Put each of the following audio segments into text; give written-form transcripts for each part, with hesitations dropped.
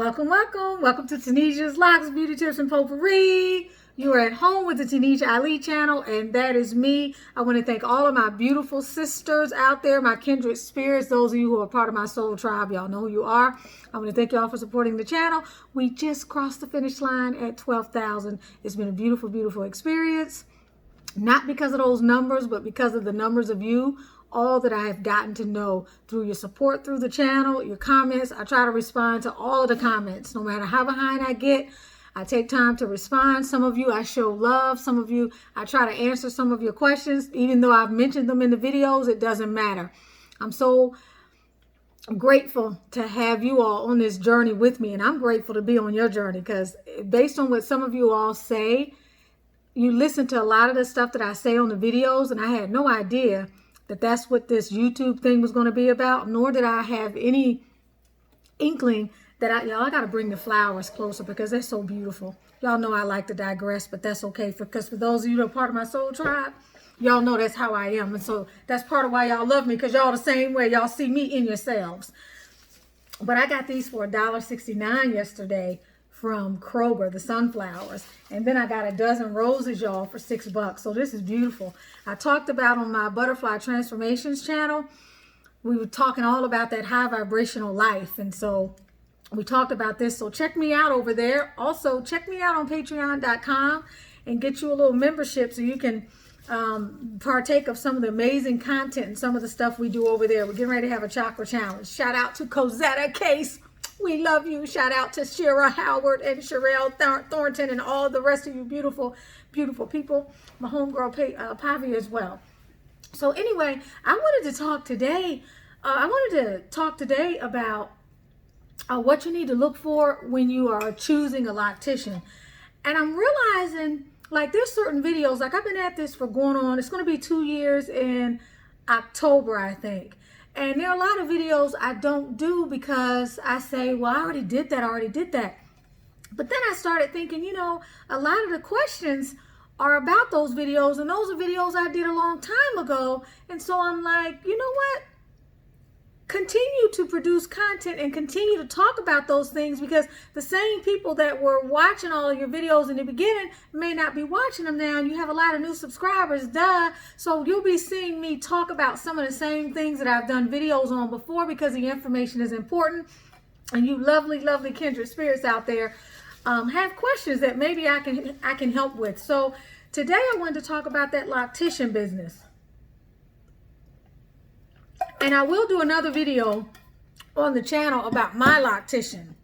Welcome to Tanisha's Locks, Beauty Tips and Potpourri. You are at home with the Tanisha Ali channel, and that is me. I want to thank all of my beautiful sisters out there, my kindred spirits, those of you who are part of my soul tribe. Y'all know who you are. I want to thank y'all for supporting the channel. We just crossed the finish line at 12,000. It's been a beautiful, beautiful experience. Not because of those numbers, but because of the numbers of you, all that I have gotten to know through your support through the channel, your comments. I try to respond to all of the comments, no matter how behind I get. I take time to respond. Some of you I show love. Some of you I try to answer some of your questions. Even though I've mentioned them in the videos, it doesn't matter. I'm so grateful to have you all on this journey with me, and I'm grateful to be on your journey because based on what some of you all say, you listen to a lot of the stuff that I say on the videos, and I had no idea that that's what this YouTube thing was going to be about, nor did I have any inkling that y'all, I got to bring the flowers closer because they're so beautiful. Y'all know I like to digress, but that's okay because for those of you that are part of my soul tribe, y'all know that's how I am. And so that's part of why y'all love me, because y'all the same way. Y'all see me in yourselves. But I got these for $1.69 yesterday from Kroger, the sunflowers. And then I got a dozen roses, y'all, for $6. So this is beautiful. I talked about on my Butterfly Transformations channel, we were talking all about that high vibrational life. And so we talked about this. So check me out over there. Also, check me out on patreon.com and get you a little membership so you can partake of some of the amazing content and some of the stuff we do over there. We're getting ready to have a chakra challenge. Shout out to Cosetta Case. We love you. Shout out to Shira Howard and Sherelle Thornton and all the rest of you beautiful, beautiful people. My homegirl Pavi as well. So anyway, I wanted to talk today. About what you need to look for when you are choosing a loctician. And I'm realizing, like, there's certain videos, like I've been at this for going on, it's going to be 2 years in October, I think. And there are a lot of videos I don't do because I say, well, I already did that. But then I started thinking, you know, a lot of the questions are about those videos, and those are videos I did a long time ago. And so I'm like, you know what? Continue to produce content and continue to talk about those things, because the same people that were watching all of your videos in the beginning may not be watching them now, and you have a lot of new subscribers, so you'll be seeing me talk about some of the same things that I've done videos on before, because the information is important. And you lovely, lovely kindred spirits out there have questions that maybe I can help with. So today I wanted to talk about that loctician business. And I will do another video on the channel about my loctician.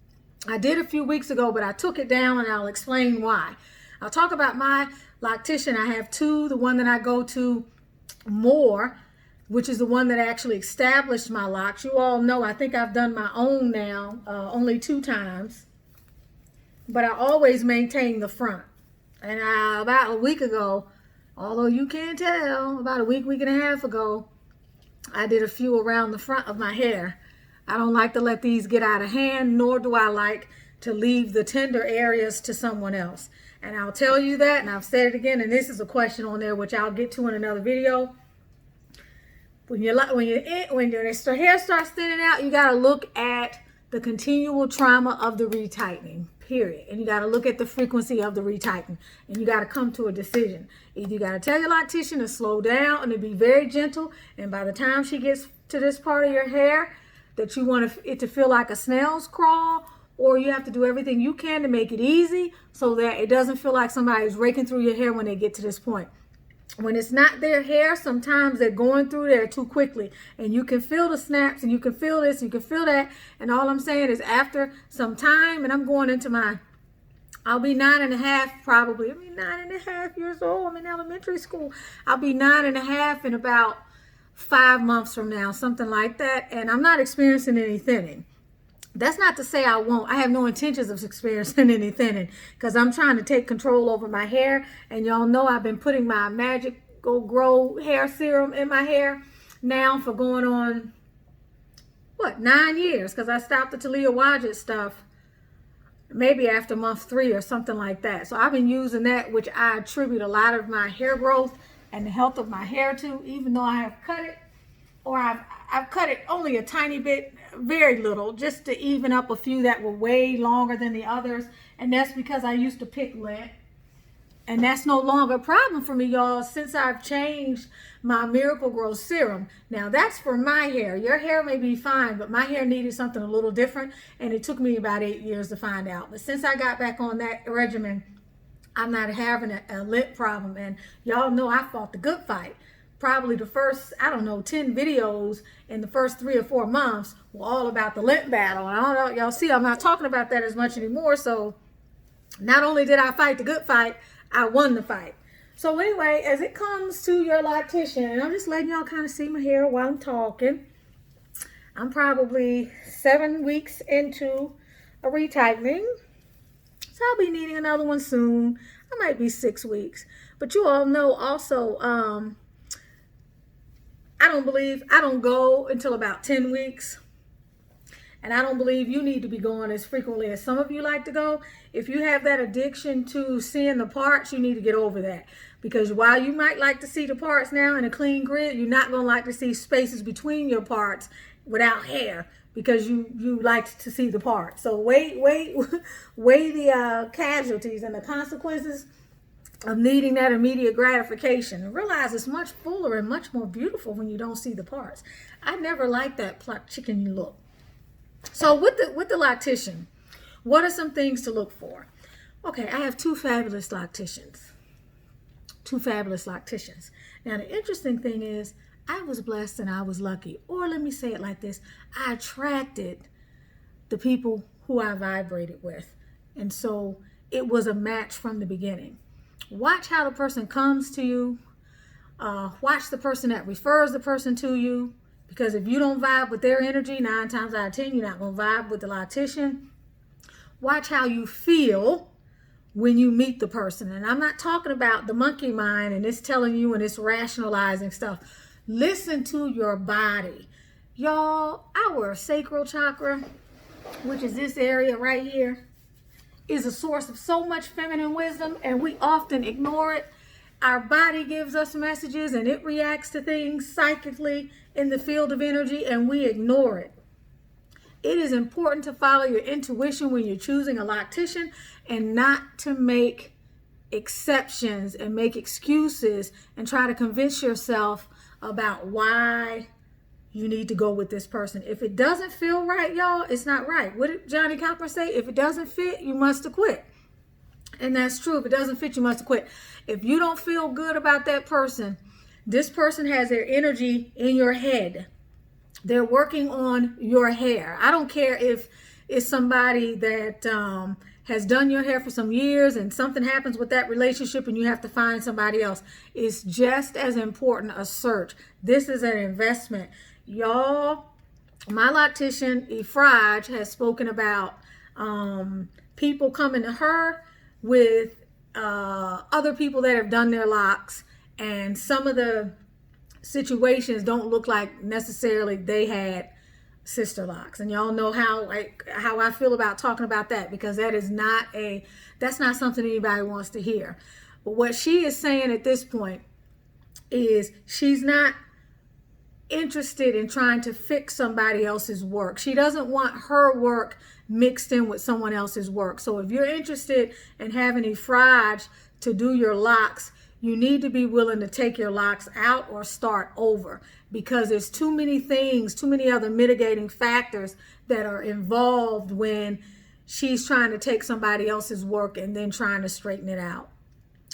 I did a few weeks ago, but I took it down, and I'll explain why. I'll talk about my loctician. I have two. The one that I go to more, which is the one that actually established my locks. You all know I think I've done my own now only 2 times. But I always maintain the front. And about a week ago, although you can't tell, about a week and a half ago, I did a few around the front of my hair. I don't like to let these get out of hand, nor do I like to leave the tender areas to someone else. And I'll tell you that, and I've said it again, and this is a question on there which I'll get to in another video. When your hair starts thinning out, you got to look at the continual trauma of the retightening, period. And you got to look at the frequency of the retightening, and you got to come to a decision. Either you got to tell your loctician to slow down and to be very gentle, and by the time she gets to this part of your hair that you want it to feel like a snail's crawl, or you have to do everything you can to make it easy so that it doesn't feel like somebody's raking through your hair when they get to this point. When it's not their hair, sometimes they're going through there too quickly, and you can feel the snaps, and you can feel this, you can feel that. And all I'm saying is, after some time, and I'm going into I'll be 9.5 probably. I mean, 9.5 years old. I'm in elementary school. I'll be 9.5 in about 5 months from now, something like that. And I'm not experiencing any thinning. That's not to say I won't. I have no intentions of experiencing any thinning, because I'm trying to take control over my hair. And y'all know I've been putting my Magic Go Grow hair serum in my hair now for going on, 9 years, because I stopped the Talia Wadjet stuff maybe after month 3 or something like that. So I've been using that, which I attribute a lot of my hair growth and the health of my hair to, even though I have cut it, or I've cut it only a tiny bit, very little, just to even up a few that were way longer than the others. And that's because I used to pick lint. And that's no longer a problem for me, y'all, since I've changed my Miracle Grow serum. Now, that's for my hair. Your hair may be fine, but my hair needed something a little different, and it took me about 8 years to find out. But since I got back on that regimen, I'm not having a lint problem. And y'all know I fought the good fight. Probably the first, I don't know, 10 videos in the first 3 or 4 months were all about the lint battle. And I don't know, y'all see, I'm not talking about that as much anymore. So not only did I fight the good fight, I won the fight. So anyway, as it comes to your loctician, and I'm just letting y'all kind of see my hair while I'm talking. I'm probably 7 weeks into a retightening. So I'll be needing another one soon. I might be 6 weeks. But you all know also, I don't go until about 10 weeks. And I don't believe you need to be going as frequently as some of you like to go. If you have that addiction to seeing the parts, you need to get over that. Because while you might like to see the parts now in a clean grid, you're not going to like to see spaces between your parts without hair, because you like to see the parts. So weigh the casualties and the consequences of needing that immediate gratification. And realize it's much fuller and much more beautiful when you don't see the parts. I never liked that plucked chicken look. So with the loctician, what are some things to look for? Okay, I have two fabulous locticians. Now, the interesting thing is, I was blessed and I was lucky. Or let me say it like this. I attracted the people who I vibrated with. And so it was a match from the beginning. Watch how the person comes to you. Watch the person that refers the person to you. Because if you don't vibe with their energy, 9 times out of 10, you're not going to vibe with the loctician. Watch how you feel when you meet the person. And I'm not talking about the monkey mind and it's telling you and it's rationalizing stuff. Listen to your body. Y'all, our sacral chakra, which is this area right here, is a source of so much feminine wisdom, and we often ignore it. Our body gives us messages and it reacts to things psychically in the field of energy, and we ignore it. It is important to follow your intuition when you're choosing a loctician, and not to make exceptions and make excuses and try to convince yourself about why you need to go with this person. If it doesn't feel right, y'all, it's not right. What did Johnny Copper say? If it doesn't fit, you must have quit. And that's true. If it doesn't fit, you must have quit. If you don't feel good about that person, this person has their energy in your head. They're working on your hair. I don't care if it's somebody that has done your hair for some years and something happens with that relationship and you have to find somebody else. It's just as important a search. This is an investment. Y'all, my loctician, Efraj, has spoken about people coming to her with other people that have done their locks, and some of the situations don't look like necessarily they had sister locks. And y'all know how I feel about talking about that, because that's not something anybody wants to hear. But what she is saying at this point is she's not interested in trying to fix somebody else's work. She doesn't want her work mixed in with someone else's work. So if you're interested in having Efraj to do your locks, you need to be willing to take your locks out or start over, because there's too many things, too many other mitigating factors that are involved when she's trying to take somebody else's work and then trying to straighten it out.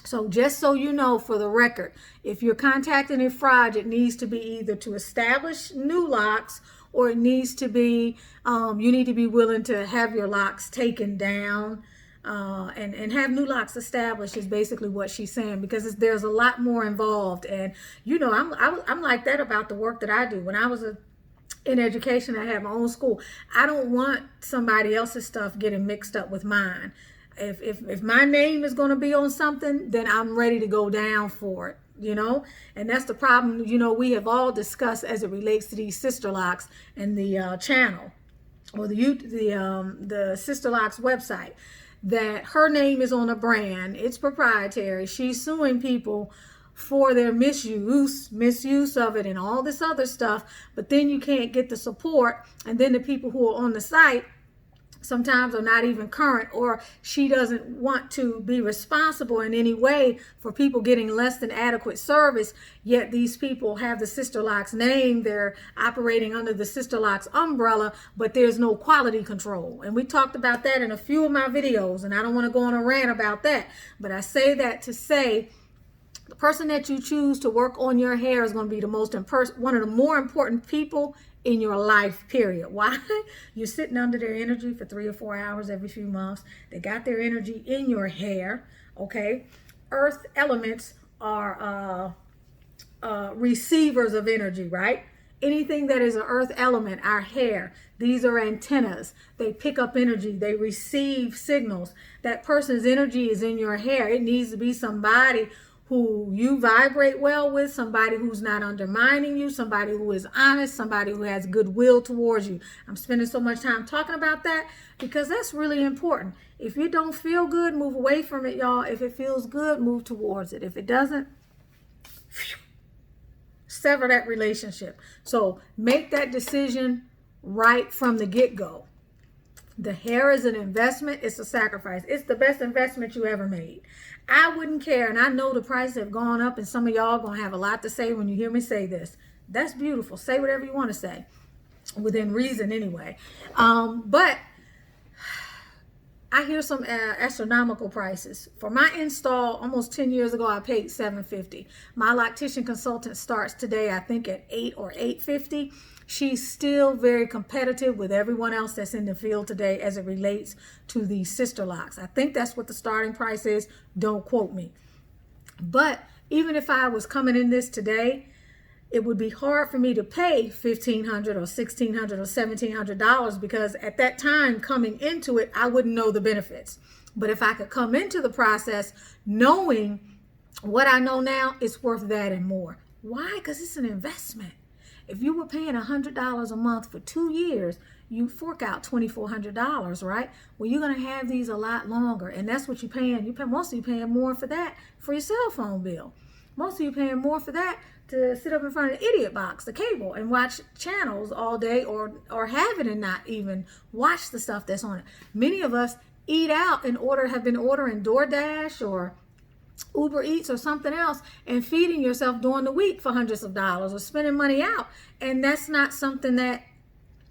So just so you know, for the record, if you're contacting Efraj, it needs to be either to establish new locks, or it needs to be, you need to be willing to have your locks taken down and have new locks established, is basically what she's saying, because there's a lot more involved. And you know, I'm like that about the work that I do. When I was in education, I had my own school. I don't want somebody else's stuff getting mixed up with mine. If my name is going to be on something, then I'm ready to go down for it, you know. And that's the problem, you know, we have all discussed as it relates to these sister locks and the channel, or the SISTERLOCKS website, that her name is on a brand. It's proprietary. She's suing people for their misuse of it and all this other stuff, but then you can't get the support, and then the people who are on the site sometimes are not even current, or she doesn't want to be responsible in any way for people getting less than adequate service, yet these people have the SISTERLOCKS name, they're operating under the SISTERLOCKS umbrella, but there's no quality control. And we talked about that in a few of my videos, and I don't want to go on a rant about that, but I say that to say the person that you choose to work on your hair is going to be one of the more important people in your life, period. Why? You're sitting under their energy for 3 or 4 hours every few months. They got their energy in your hair, okay? Earth elements are receivers of energy, right? Anything that is an earth element, our hair, these are antennas. They pick up energy. They receive signals. That person's energy is in your hair. It needs to be somebody who you vibrate well with, somebody who's not undermining you, somebody who is honest, somebody who has goodwill towards you. I'm spending so much time talking about that because that's really important. If you don't feel good, move away from it, y'all. If it feels good, move towards it. If it doesn't, sever that relationship. So make that decision right from the get-go. The hair is an investment. It's a sacrifice. It's the best investment you ever made. I wouldn't care, and I know the prices have gone up, and some of y'all are going to have a lot to say when you hear me say this. That's beautiful. Say whatever you want to say, within reason anyway. But I hear some astronomical prices. For my install, almost 10 years ago, I paid $750. My loctician consultant starts today, I think, at $8 or $850. She's still very competitive with everyone else that's in the field today as it relates to the SISTERLOCKS. I think that's what the starting price is. Don't quote me. But even if I was coming in this today, it would be hard for me to pay $1,500 or $1,600 or $1,700 because at that time coming into it, I wouldn't know the benefits. But if I could come into the process knowing what I know now, it's worth that and more. Why? Because it's an investment. If you were paying $100 a month for 2 years, you fork out $2,400, right? Well, you're going to have these a lot longer, and that's what you're paying. Most of you paying more for that for your cell phone bill. Most of you paying more for that to sit up in front of the idiot box, the cable, and watch channels all day, or have it and not even watch the stuff that's on it. Many of us eat out and have been ordering DoorDash or Uber Eats or something else and feeding yourself during the week for hundreds of dollars or spending money out. And that's not something that,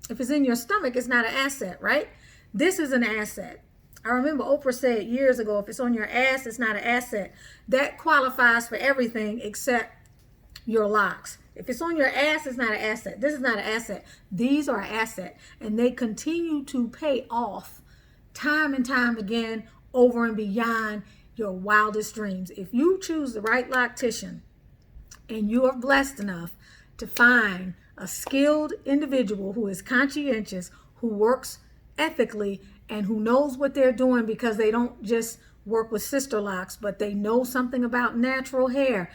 if it's in your stomach, it's not an asset, right? This is an asset. I remember Oprah said years ago, if it's on your ass, it's not an asset. That qualifies for everything except your locks. If it's on your ass, it's not an asset. This is not an asset. These are an asset, and they continue to pay off time and time again, over and beyond your wildest dreams. If you choose the right loctician and you are blessed enough to find a skilled individual who is conscientious, who works ethically, and who knows what they're doing, because they don't just work with SISTERLOCKS, but they know something about natural hair,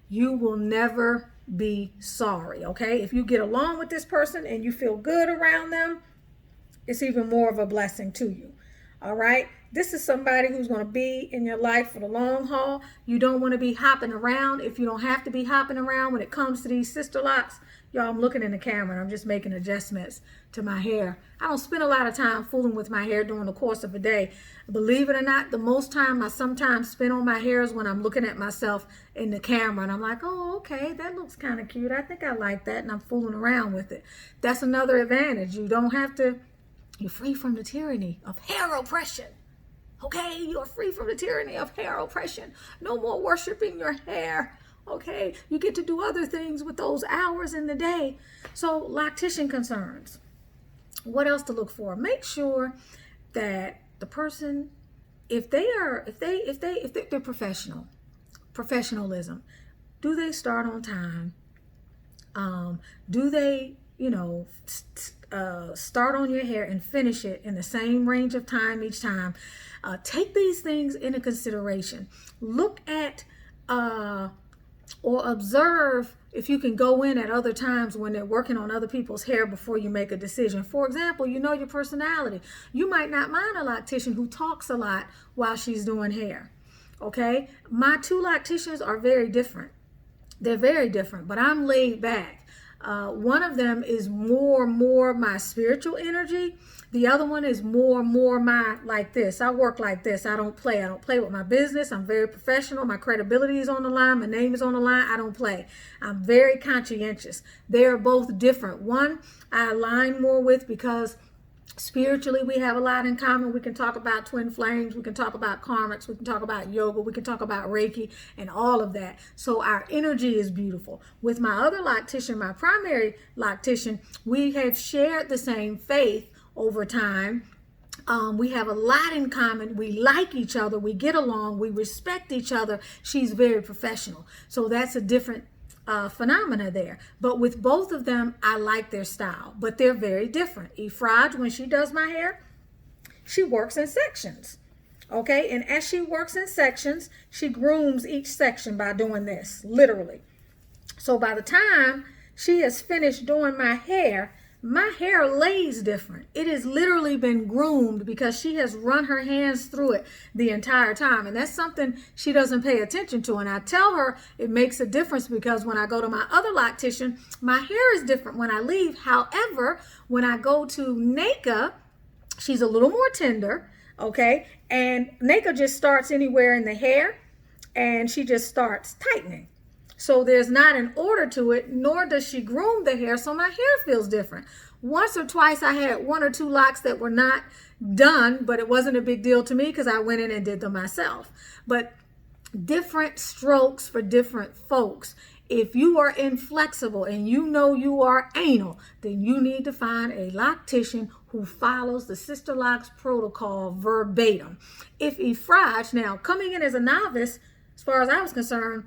you will never be sorry, okay? If you get along with this person and you feel good around them, it's even more of a blessing to you, all right? This is somebody who's going to be in your life for the long haul. You don't want to be hopping around if you don't have to be hopping around when it comes to these SISTERLOCKS. Y'all, I'm looking in the camera and I'm just making adjustments to my hair. I don't spend a lot of time fooling with my hair during the course of a day. Believe it or not, the most time I sometimes spend on my hair is when I'm looking at myself in the camera and I'm like, oh, okay, that looks kind of cute. I think I like that, and I'm fooling around with it. That's another advantage. You don't have to, you're free from the tyranny of hair oppression. Okay, you're free from the tyranny of hair oppression. No more worshiping your hair. Okay, you get to do other things with those hours in the day. So, loctician concerns. What else to look for? Make sure that the person, if they're professionalism. Do they start on time? Do they, start on your hair and finish it in the same range of time each time? Take these things into consideration. Look at or observe if you can go in at other times when they're working on other people's hair before you make a decision. For example, you know your personality. You might not mind a loctician who talks a lot while she's doing hair. Okay, my two locticians are very different. They're very different, but I'm laid back. One of them is more my spiritual energy. The other one is more my like this. I work like this. I don't play. I don't play with my business. I'm very professional. My credibility is on the line. My name is on the line. I don't play. I'm very conscientious. They are both different. One I align more with because spiritually, we have a lot in common. We can talk about twin flames. We can talk about karmics. We can talk about yoga. We can talk about Reiki and all of that. So our energy is beautiful. With my other loctician, my primary loctician, we have shared the same faith over time. We have a lot in common. We like each other. We get along. We respect each other. She's very professional. So that's a different phenomena there. But with both of them, I like their style, but they're very different. Efraj, when she does my hair, she works in sections. Okay, and as she works in sections, she grooms each section by doing this, literally. So by the time she has finished doing my hair lays different. It has literally been groomed because she has run her hands through it the entire time. And that's something she doesn't pay attention to. And I tell her it makes a difference because when I go to my other loctician, my hair is different when I leave. However, when I go to Naka, she's a little more tender, okay? And Naka just starts anywhere in the hair and she just starts tightening. So there's not an order to it, nor does she groom the hair, so my hair feels different. Once or twice I had one or two locks that were not done, but it wasn't a big deal to me because I went in and did them myself. But different strokes for different folks. If you are inflexible and you know you are anal, then you need to find a loctician who follows the SISTERLOCKS protocol verbatim. If Efraj, now coming in as a novice, as far as I was concerned,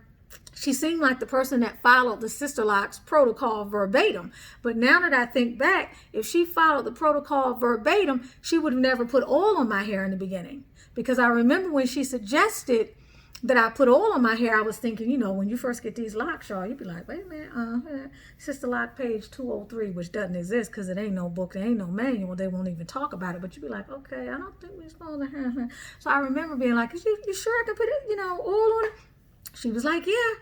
she seemed like the person that followed the SISTERLOCKS protocol verbatim. But now that I think back, if she followed the protocol verbatim, she would have never put oil on my hair in the beginning. Because I remember when she suggested that I put oil on my hair, I was thinking, you know, when you first get these locks, y'all, you'd be like, wait a minute, SISTERLOCK page 203, which doesn't exist because it ain't no book, there ain't no manual, they won't even talk about it. But you'd be like, okay, I don't think we're supposed to have it. So I remember being like, you sure I can put it, you know, oil on it? She was like, yeah.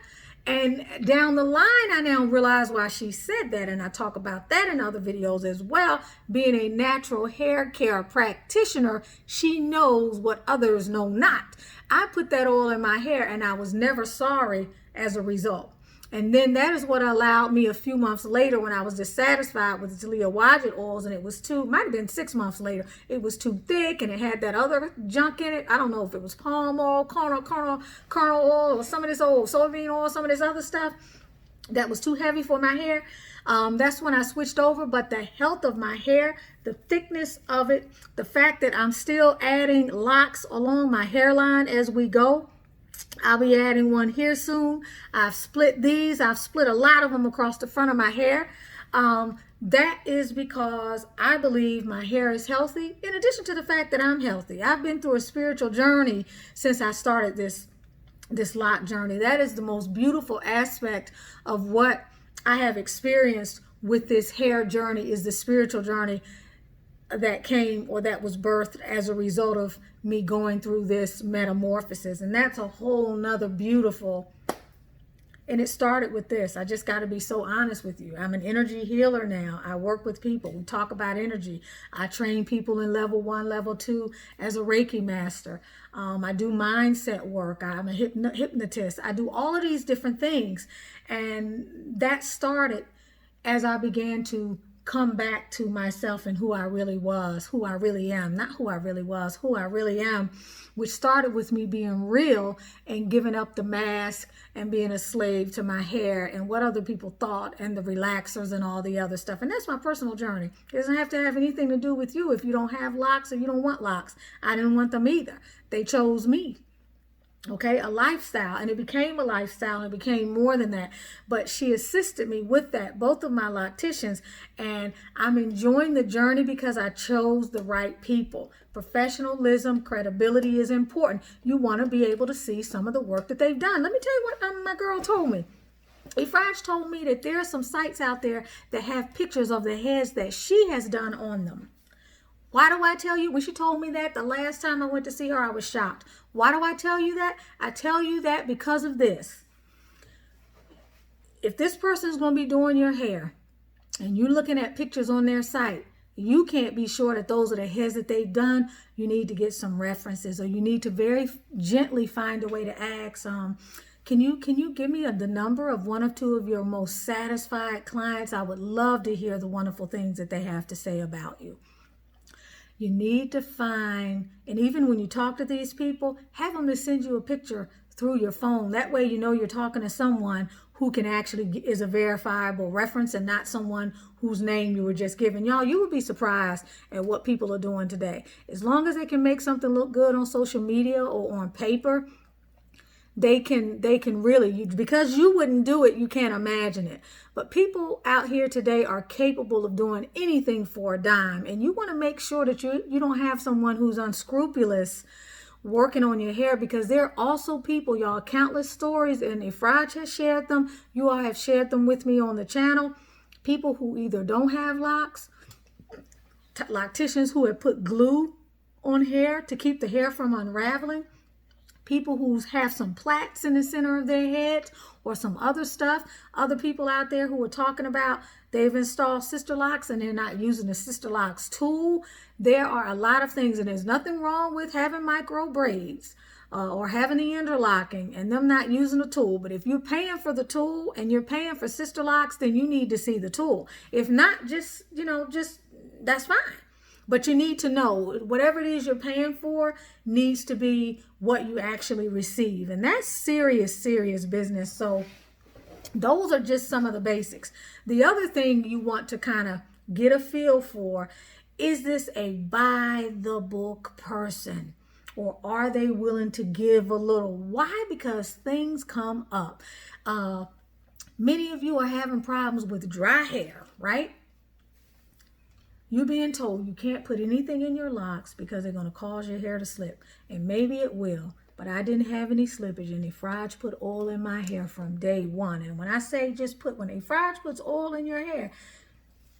And down the line, I now realize why she said that. And I talk about that in other videos as well. Being a natural hair care practitioner, she knows what others know not. I put that oil in my hair and I was never sorry as a result. And then that is what allowed me a few months later when I was dissatisfied with the Talia Wajid oils, and it was might have been 6 months later, it was too thick and it had that other junk in it. I don't know if it was palm oil, kernel oil, or some of this old soybean oil, some of this other stuff that was too heavy for my hair. That's when I switched over. But the health of my hair, the thickness of it, the fact that I'm still adding locks along my hairline as we go. I'll be adding one here soon. I've split these. I've split a lot of them across the front of my hair. That is because I believe my hair is healthy, in addition to the fact that I'm healthy. I've been through a spiritual journey since I started this lock journey. That is the most beautiful aspect of what I have experienced with this hair journey, is the spiritual journey that came, or that was birthed as a result of me going through this metamorphosis. And that's a whole nother beautiful, and it started with this. I just got to be so honest with you. I'm an energy healer now. I work with people. We talk about energy. I train people in level 1, level 2 as a Reiki master. I do mindset work. I'm a hypnotist. I do all of these different things. And that started as I began to come back to myself and who I really was, who I really am, not who I really was, who I really am, which started with me being real and giving up the mask and being a slave to my hair and what other people thought and the relaxers and all the other stuff. And that's my personal journey. It doesn't have to have anything to do with you if you don't have locks or you don't want locks. I didn't want them either. They chose me. Okay, a lifestyle, and it became a lifestyle, and it became more than that. But she assisted me with that, both of my locticians, and I'm enjoying the journey because I chose the right people. Professionalism, credibility is important. You want to be able to see some of the work that they've done. Let me tell you what my girl told me. Efraj told me that there are some sites out there that have pictures of the heads that she has done on them. Why do I tell you? When she told me that the last time I went to see her, I was shocked. Why do I tell you that? I tell you that because of this. If this person is going to be doing your hair and you're looking at pictures on their site, you can't be sure that those are the hairs that they've done. You need to get some references, or you need to very gently find a way to ask, can you give me the number of one or two of your most satisfied clients? I would love to hear the wonderful things that they have to say about you. You need to find, and even when you talk to these people, have them to send you a picture through your phone. That way you know you're talking to someone who can actually is a verifiable reference and not someone whose name you were just given. Y'all, you would be surprised at what people are doing today. As long as they can make something look good on social media or on paper, they can really, because you wouldn't do it, you can't imagine it. But people out here today are capable of doing anything for a dime. And you want to make sure that you don't have someone who's unscrupulous working on your hair, because there are also people, y'all, countless stories, and if Raj has shared them, you all have shared them with me on the channel. People who either don't have locks, locticians who have put glue on hair to keep the hair from unraveling, people who have some plaits in the center of their heads or some other stuff. Other people out there who are talking about they've installed SISTERLOCKS and they're not using the SISTERLOCKS tool. There are a lot of things, and there's nothing wrong with having micro braids or having the interlocking and them not using the tool. But if you're paying for the tool and you're paying for SISTERLOCKS, then you need to see the tool. If not, just that's fine. But you need to know whatever it is you're paying for needs to be what you actually receive. And that's serious, serious business. So those are just some of the basics. The other thing you want to kind of get a feel for, is this a by the book person? Or are they willing to give a little? Why? Because things come up. Many of you are having problems with dry hair, right? You're being told you can't put anything in your locks because they're going to cause your hair to slip. And maybe it will, but I didn't have any slippage. And Efraj put oil in my hair from day one. And when I say when Efraj puts oil in your hair,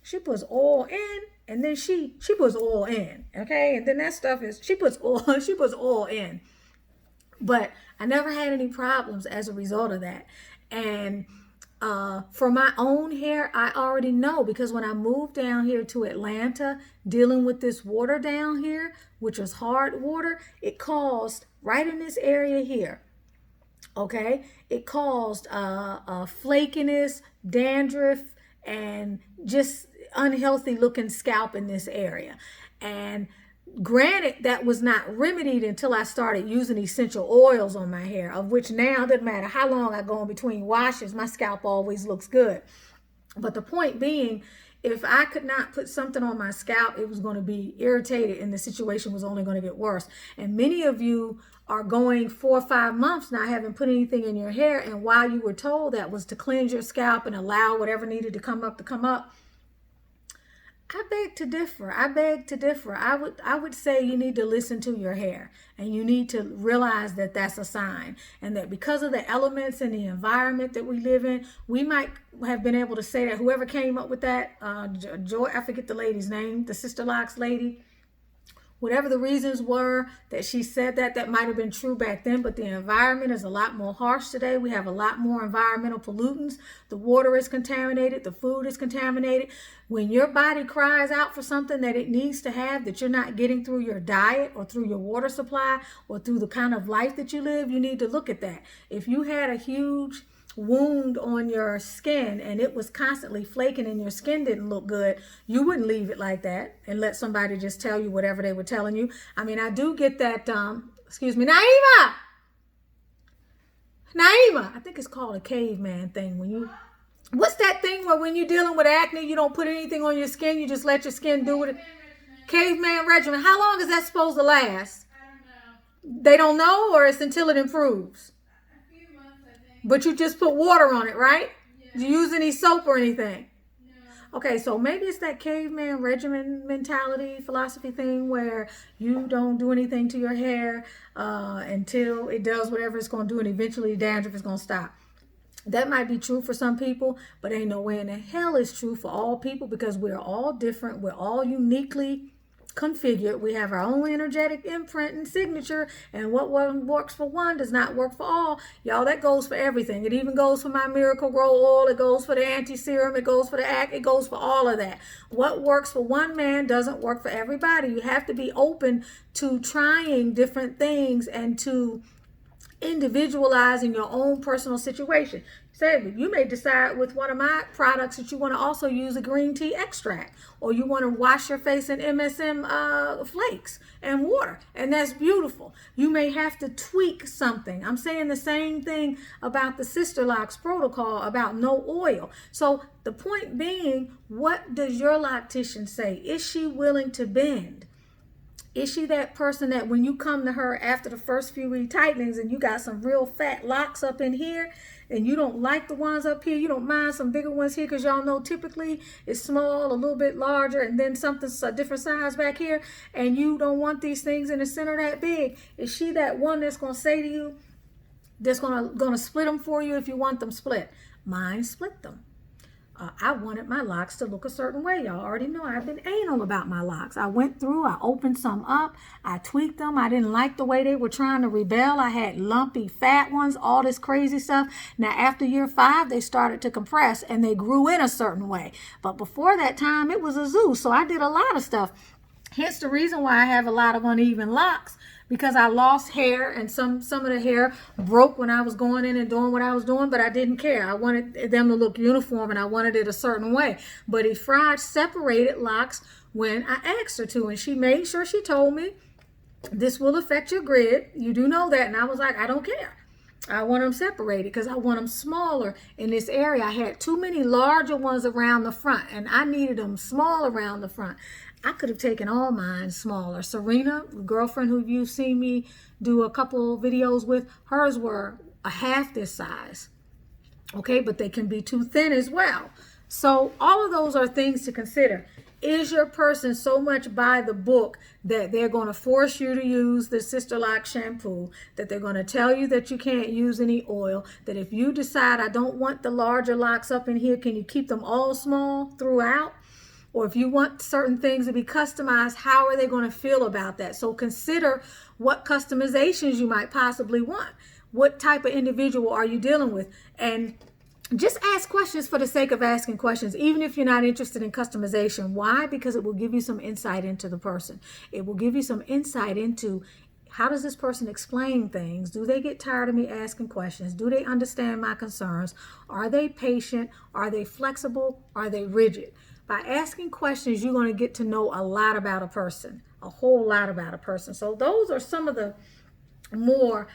she puts oil in, and then she puts oil in, okay? And then that stuff is, she puts oil in. But I never had any problems as a result of that. And for my own hair, I already know, because when I moved down here to Atlanta, dealing with this water down here, which was hard water, it caused, right in this area here, okay, it caused flakiness, dandruff, and just unhealthy looking scalp in this area. And granted, that was not remedied until I started using essential oils on my hair, of which now, doesn't matter how long I go in between washes, my scalp always looks good. But the point being, if I could not put something on my scalp, it was going to be irritated, and the situation was only going to get worse. And many of you are going 4 or 5 months not having put anything in your hair, and while you were told that was to cleanse your scalp and allow whatever needed to come up to come up, I beg to differ. I would say you need to listen to your hair, and you need to realize that that's a sign, and that because of the elements and the environment that we live in, we might have been able to say that whoever came up with that, Joy, I forget the lady's name, the SISTERLOCKS lady, whatever the reasons were that she said that might have been true back then, but the environment is a lot more harsh today. We have a lot more environmental pollutants. The water is contaminated. The food is contaminated. When your body cries out for something that it needs to have that you're not getting through your diet or through your water supply or through the kind of life that you live, you need to look at that. If you had a huge wound on your skin and it was constantly flaking and your skin didn't look good, you wouldn't leave it like that and let somebody just tell you whatever they were telling you. I mean, I do get that, excuse me, Naima, I think it's called a caveman thing. What's that thing where when you're dealing with acne, you don't put anything on your skin, you just let your skin do it? Caveman regimen. How long is that supposed to last? I don't know. They don't know, or it's until it improves? But you just put water on it, right? Yeah. Do you use any soap or anything? No. Okay, so maybe it's that caveman regimen mentality, philosophy thing where you don't do anything to your hair until it does whatever it's going to do, and eventually dandruff is going to stop. That might be true for some people, but ain't no way in the hell it's true for all people, because we're all different. We're all uniquely configured. We have our own energetic imprint and signature, and what works for one does not work for all. Y'all, that goes for everything. It even goes for my Miracle Grow oil. It goes for the anti-serum. It goes for the act. It goes for all of that. What works for one man doesn't work for everybody. You have to be open to trying different things and to individualizing your own personal situation. Say you may decide with one of my products that you want to also use a green tea extract, or you want to wash your face in MSM flakes and water, and that's beautiful. You may have to tweak something. I'm saying the same thing about the SISTERLOCKS protocol about no oil. So the point being, what does your loctician say? Is she willing to bend? Is she that person that when you come to her after the first few retightenings and you got some real fat locks up in here and you don't like the ones up here, you don't mind some bigger ones here because y'all know typically it's small, a little bit larger, and then something's a different size back here, and you don't want these things in the center that big? Is she that one that's going to say to you, that's going to split them for you if you want them split? Mine split them. I wanted my locks to look a certain way. Y'all already know I've been anal about my locks. I went through, I opened some up, I tweaked them. I didn't like the way they were trying to rebel. I had lumpy fat ones, all this crazy stuff. Now after year 5, they started to compress and they grew in a certain way. But before that time, it was a zoo. So I did a lot of stuff. Hence the reason why I have a lot of uneven locks, because I lost hair and some of the hair broke when I was going in and doing what I was doing, but I didn't care. I wanted them to look uniform and I wanted it a certain way. But Fried separated locks when I asked her to, and she made sure she told me, this will affect your grid. You do know that. And I was like, I don't care. I want them separated because I want them smaller in this area. I had too many larger ones around the front and I needed them small around the front. I could have taken all mine smaller. Serena, girlfriend who you've seen me do a couple videos with, hers were a half this size. Okay, but they can be too thin as well. So all of those are things to consider. Is your person so much by the book that they're going to force you to use the SISTERLOCKS shampoo, that they're going to tell you that you can't use any oil, that if you decide I don't want the larger locks up in here, can you keep them all small throughout? Or if you want certain things to be customized, how are they going to feel about that? So consider what customizations you might possibly want. What type of individual are you dealing with? And just ask questions for the sake of asking questions, even if you're not interested in customization. Why? Because it will give you some insight into the person. It will give you some insight into how does this person explain things? Do they get tired of me asking questions? Do they understand my concerns? Are they patient? Are they flexible? Are they rigid? By asking questions, you're going to get to know a lot about a person, a whole lot about a person. So those are some of the more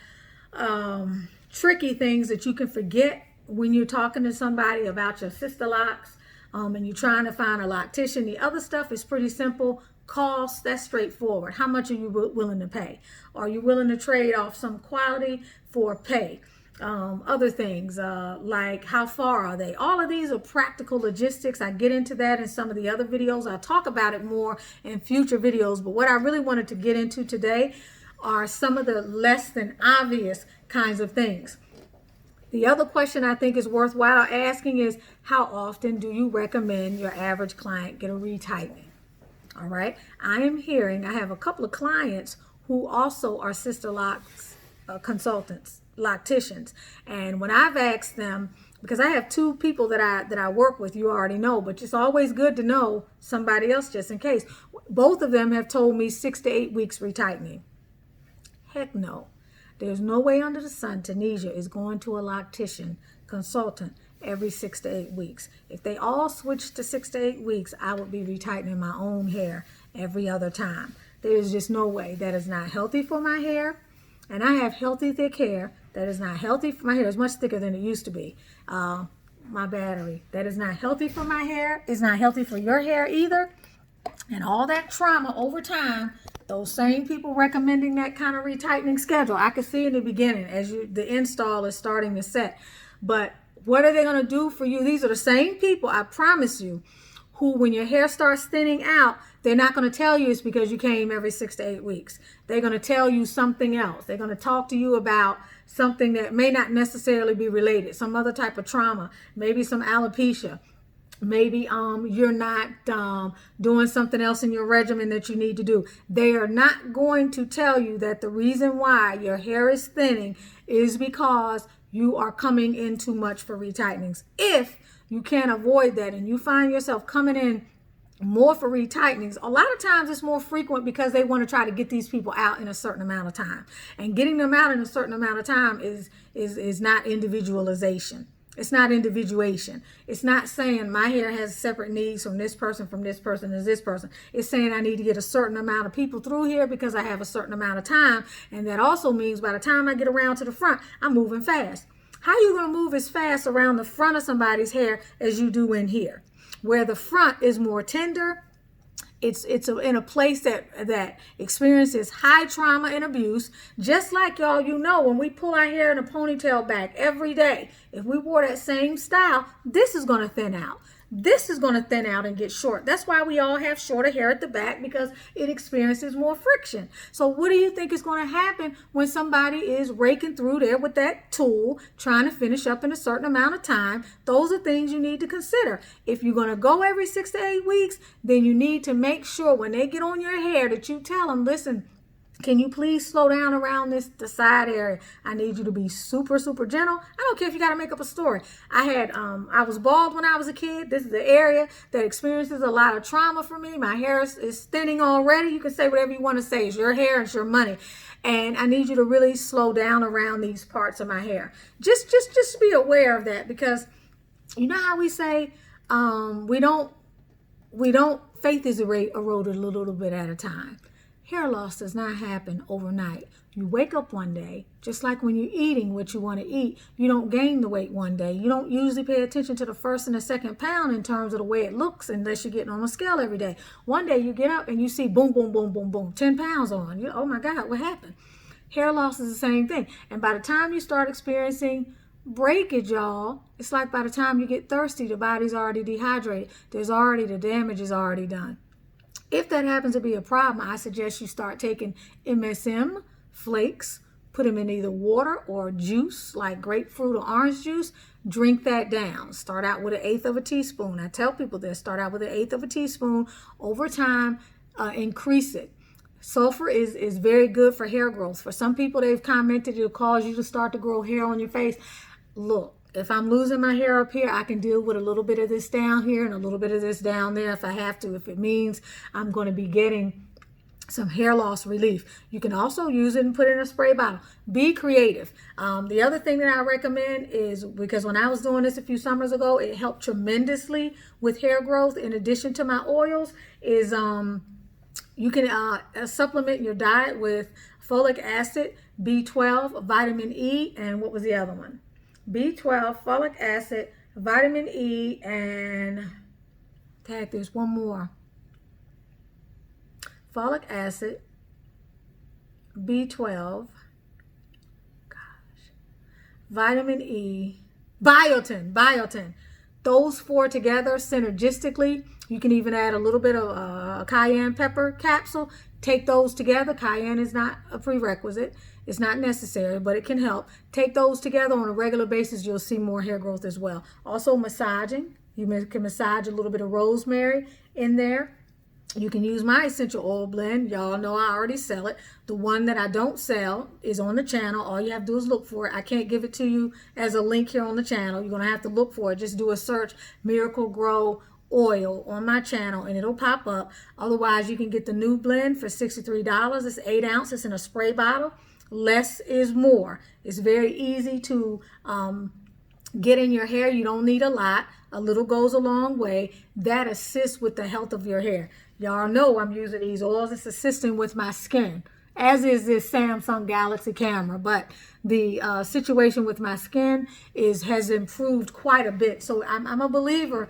tricky things that you can forget when you're talking to somebody about your SISTERLOCKS and you're trying to find a loctician. The other stuff is pretty simple. Cost, that's straightforward. How much are you willing to pay? Are you willing to trade off some quality for pay? Other things like how far are they? All of these are practical logistics. I get into that in some of the other videos. I'll talk about it more in future videos, but what I really wanted to get into today are some of the less than obvious kinds of things. The other question I think is worthwhile asking is, how often do you recommend your average client get a retightening? All right, I have a couple of clients who also are SISTERLOCKS consultants, locticians, and when I've asked them, because I have 2 people that I work with, you already know, but it's always good to know somebody else just in case. Both of them have told me 6 to 8 weeks retightening. Heck no. There's no way under the sun Tunisia is going to a loctician consultant every 6 to 8 weeks. If they all switched to 6 to 8 weeks, I would be retightening my own hair every other time. There's just no way. That is not healthy for my hair. And I have healthy, thick hair. That is not healthy for my hair. It's much thicker than it used to be. My battery. That is not healthy for my hair. It's not healthy for your hair either. And all that trauma over time, those same people recommending that kind of retightening schedule, I could see in the beginning as the install is starting to set. But what are they going to do for you? These are the same people, I promise you, who when your hair starts thinning out, they're not going to tell you it's because you came every 6 to 8 weeks. They're going to tell you something else. They're going to talk to you about something that may not necessarily be related, some other type of trauma, maybe some alopecia, Maybe you're not doing something else in your regimen that you need to do. They are not going to tell you that the reason why your hair is thinning is because you are coming in too much for retightenings. If you can't avoid that and you find yourself coming in more for retightenings, a lot of times it's more frequent because they want to try to get these people out in a certain amount of time. And getting them out in a certain amount of time is not individualization. It's not individuation. It's not saying my hair has separate needs from this person to this person. It's saying I need to get a certain amount of people through here because I have a certain amount of time. And that also means by the time I get around to the front, I'm moving fast. How are you going to move as fast around the front of somebody's hair as you do in here? Where the front is more tender, it's in a place that experiences high trauma and abuse. Just like y'all, when we pull our hair in a ponytail back every day, if we wore that same style, this is going to thin out. This is going to thin out and get short. That's why we all have shorter hair at the back, because it experiences more friction. So what do you think is going to happen when somebody is raking through there with that tool, trying to finish up in a certain amount of time? Those are things you need to consider. If you're going to go every 6 to 8 weeks, then you need to make sure when they get on your hair that you tell them, listen, can you please slow down around the side area? I need you to be super, super gentle. I don't care if you got to make up a story. I was bald when I was a kid. This is the area that experiences a lot of trauma for me. My hair is thinning already. You can say whatever you want to say. It's your hair, it's your money. And I need you to really slow down around these parts of my hair. Just be aware of that, because you know how we say faith is eroded a little bit at a time. Hair loss does not happen overnight. You wake up one day, just like when you're eating what you want to eat, you don't gain the weight one day. You don't usually pay attention to the first and the second pound in terms of the way it looks unless you're getting on a scale every day. One day you get up and you see boom, boom, boom, boom, boom, 10 pounds on. Oh my God, what happened? Hair loss is the same thing. And by the time you start experiencing breakage, y'all, it's like by the time you get thirsty, the body's already dehydrated. The damage is already done. If that happens to be a problem, I suggest you start taking MSM flakes, put them in either water or juice like grapefruit or orange juice. Drink that down. Start out with 1/8 of a teaspoon. I tell people this, start out with 1/8 of a teaspoon. Over time, increase it. Sulfur is very good for hair growth. For some people, they've commented it'll cause you to start to grow hair on your face. Look, if I'm losing my hair up here, I can deal with a little bit of this down here and a little bit of this down there if I have to, if it means I'm going to be getting some hair loss relief. You can also use it and put it in a spray bottle. Be creative. The other thing that I recommend is, because when I was doing this a few summers ago, it helped tremendously with hair growth. In addition to my oils, is you can supplement your diet with folic acid, B12, vitamin E, and what was the other one? B12, folic acid, vitamin E, and there's one more. Folic acid, B12, vitamin E, biotin. Those four together synergistically. You can even add a little bit of a cayenne pepper capsule. Take those together. Cayenne is not a prerequisite. It's not necessary, but it can help. Take those together on a regular basis. You'll see more hair growth as well. Also massaging. You can massage a little bit of rosemary in there. You can use my essential oil blend. Y'all know I already sell it. The one that I don't sell is on the channel. All you have to do is look for it. I can't give it to you as a link here on the channel. You're going to have to look for it. Just do a search, Miracle Grow Oil, on my channel, and it'll pop up. Otherwise, you can get the new blend for $63. It's 8 ounces in a spray bottle. Less is more. It's very easy to get in your hair. You don't need a lot. A little goes a long way. That assists with the health of your hair. Y'all know I'm using these oils. It's assisting with my skin, as is this Samsung Galaxy camera. But the situation with my skin has improved quite a bit. So I'm a believer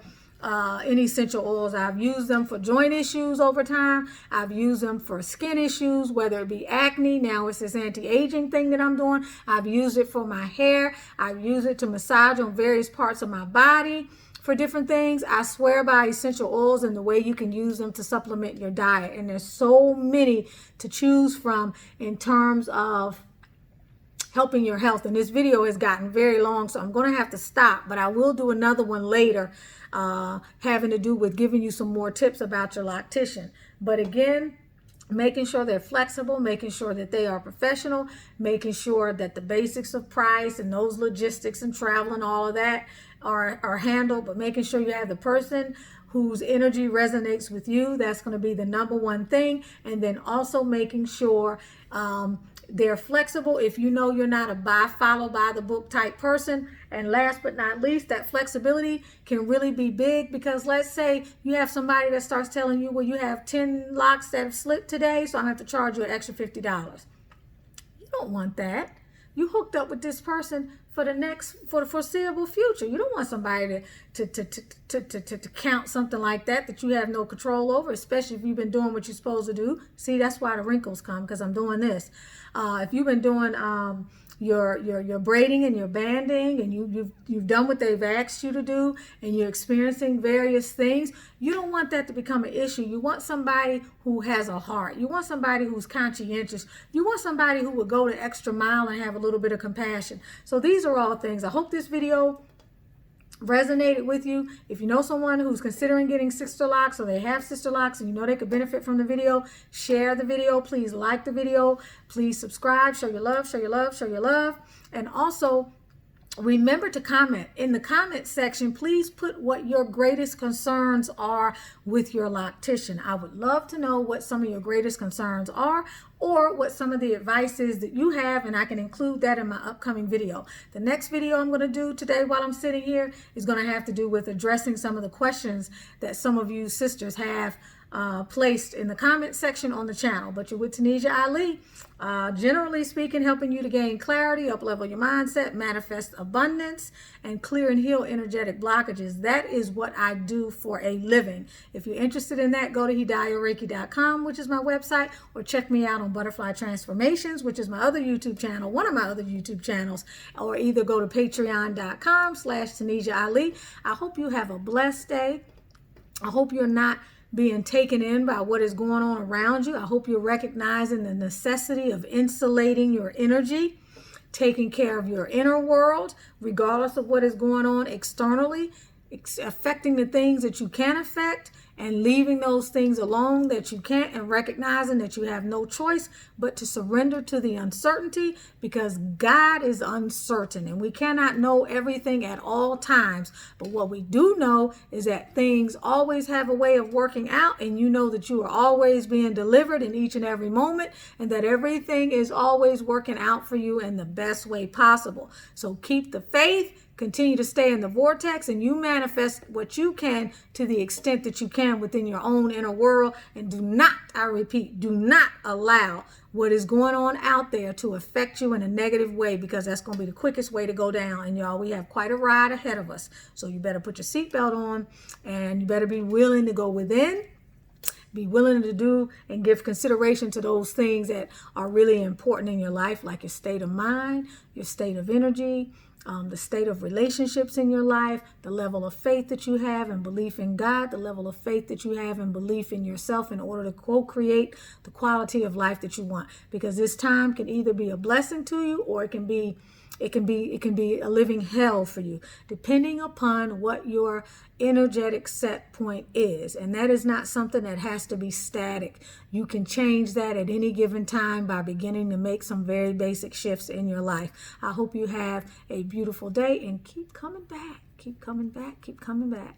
in essential oils. I've used them for joint issues over time. I've used them for skin issues, whether it be acne. Now it's this anti-aging thing that I'm doing. I've used it for my hair. I've used it to massage on various parts of my body for different things. I swear by essential oils and the way you can use them to supplement your diet. And there's so many to choose from in terms of helping your health. And this video has gotten very long, so I'm going to have to stop, but I will do another one later having to do with giving you some more tips about your loctician. But again, making sure they're flexible, making sure that they are professional, making sure that the basics of price and those logistics and travel and all of that are handled, but making sure you have the person whose energy resonates with you. That's going to be the number one thing. And then also making sure they're flexible if you know you're not a buy, follow by the book type person. And last but not least, that flexibility can really be big, because let's say you have somebody that starts telling you, well, you have 10 locks that have slipped today, so I'm going to have to charge you an extra $50. You don't want that. You hooked up with this person for the foreseeable future. You don't want somebody to count something like that you have no control over, especially if you've been doing what you're supposed to do. See, that's why the wrinkles come, because I'm doing this. If you've been doing your braiding and your banding, and you've done what they've asked you to do, and you're experiencing various things, you don't want that to become an issue. You want somebody who has a heart. You want somebody who's conscientious. You want somebody who will go the extra mile and have a little bit of compassion. So these are all things. I hope this video resonated with you. If you know someone who's considering getting sister locks, or they have sister locks and you know they could benefit from the video, share the video. Please like the video. Please subscribe. Show your love, show your love, show your love. And also, remember to comment in the comment section. Please put what your greatest concerns are with your loctician. I would love to know what some of your greatest concerns are, or what some of the advice is that you have, and I can include that in my upcoming video. The next video I'm going to do today while I'm sitting here is going to have to do with addressing some of the questions that some of you sisters have placed in the comment section on the channel. But you're with Tanisha Ali, generally speaking, helping you to gain clarity, up-level your mindset, manifest abundance, and clear and heal energetic blockages. That is what I do for a living. If you're interested in that, go to hidayareiki.com, which is my website, or check me out on Butterfly Transformations, which is my other YouTube channel, one of my other YouTube channels, or either go to patreon.com/Tanisha Ali. I hope you have a blessed day. I hope you're not being taken in by what is going on around you. I hope you're recognizing the necessity of insulating your energy, taking care of your inner world, regardless of what is going on externally, affecting the things that you can affect, and leaving those things alone that you can't, and recognizing that you have no choice but to surrender to the uncertainty, because God is uncertain and we cannot know everything at all times. But what we do know is that things always have a way of working out, and you know that you are always being delivered in each and every moment, and that everything is always working out for you in the best way possible. So keep the faith. Continue to stay in the vortex, and you manifest what you can to the extent that you can within your own inner world. And do not, I repeat, do not allow what is going on out there to affect you in a negative way, because that's going to be the quickest way to go down. And y'all, we have quite a ride ahead of us. So you better put your seatbelt on, and you better be willing to go within. Be willing to do and give consideration to those things that are really important in your life, like your state of mind, your state of energy, the state of relationships in your life, the level of faith that you have and belief in God, the level of faith that you have and belief in yourself, in order to co-create the quality of life that you want. Because this time can either be a blessing to you, or it can be a living hell for you, depending upon what your energetic set point is. And that is not something that has to be static. You can change that at any given time by beginning to make some very basic shifts in your life. I hope you have a beautiful day, and keep coming back, keep coming back, keep coming back.